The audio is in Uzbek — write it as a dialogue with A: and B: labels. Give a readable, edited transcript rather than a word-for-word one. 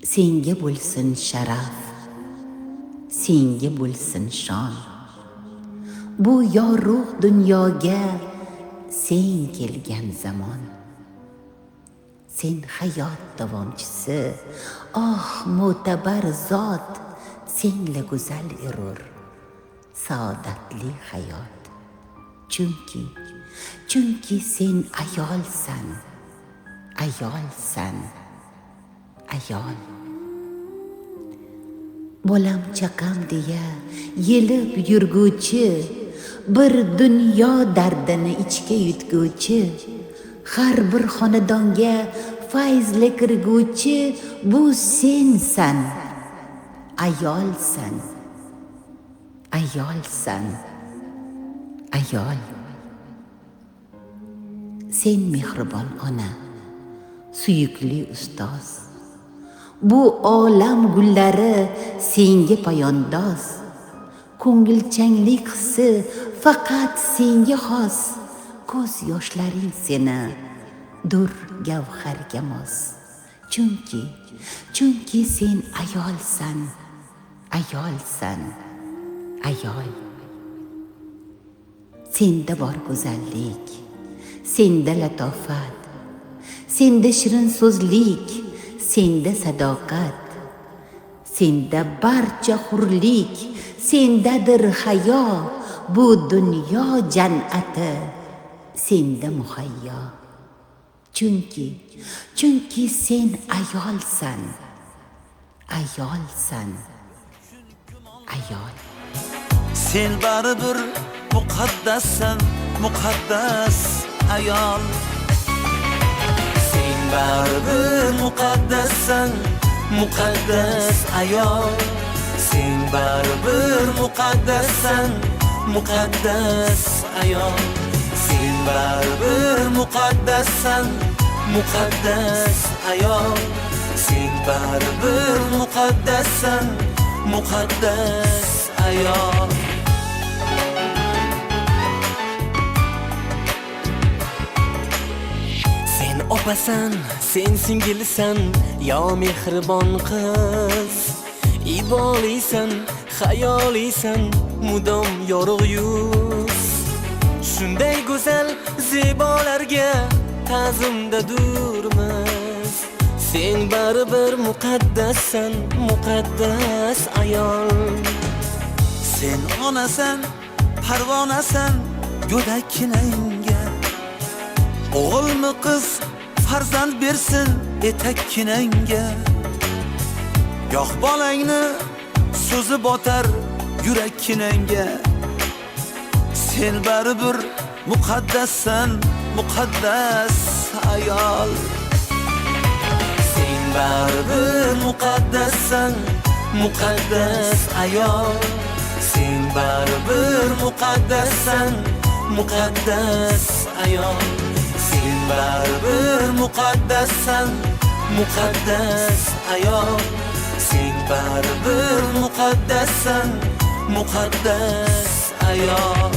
A: senga bo'lsin sharaf, senga bo'lsin shon. Bu yorug' dunyoga sen kelgan zamon. Sen hayot davomchisi, mo'tabar zot, senla go'zal erur saodatli hayot. Chunki sen ayolsan, ayol. Bolam chaqam deya yelib yurguvchi, bir dunyo dardini ichga yutguvchi, har bir xonadonga fayzli kirguvchi, bu sensan. Ayolsan, ayol. Sen mehribon ona, suyukli ustoz. Bu olam gullari senga poyandoz. Ko'ngilchanglik hissi faqat senga xos. Ko'z yoshlaring seni dur gavharga mos. Chunki sen ayolsan, ayol. Senda bor go'zallik, senda latofat, senda shirin so'zlik, senda sadoqat, senda barcha hurlik, sendadir hayo. Bu dunyo jannati senda muhayyo. Chunki sen ayolsan, ayol.
B: Sen baribir muqaddassan, muqaddas ayol. Sen baribir muqaddassan, muqaddas ayol. Sen baribir muqaddassan, muqaddas ayol. Sen baribir muqaddassan, muqaddas ayol. Sen baribir muqaddassan, muqaddas ayol. Sen opasan, sen singilsan, yo mehribon qiz. Ibolisan, xayolisan, mudom yorug' yuz. Shunday go'zal zebolarga ta'zimda durmiz. Sen baribir muqaddassan, muqaddas ayol. Sen onasan, parvonasan, go'dakkinangga. O'g'ilmi qiz farzand bersin etakkinangga. Goh bolangni so'zi botar yurakkinangga. Sen baribir muqaddassan, muqaddas ayol. Sen baribir muqaddassan, muqaddas ayol. Sen baribir muqaddassan, muqaddas ayol. Sen baribir muqaddassan, muqaddas ayol. Sen baribir muqaddassan, muqaddas ayol.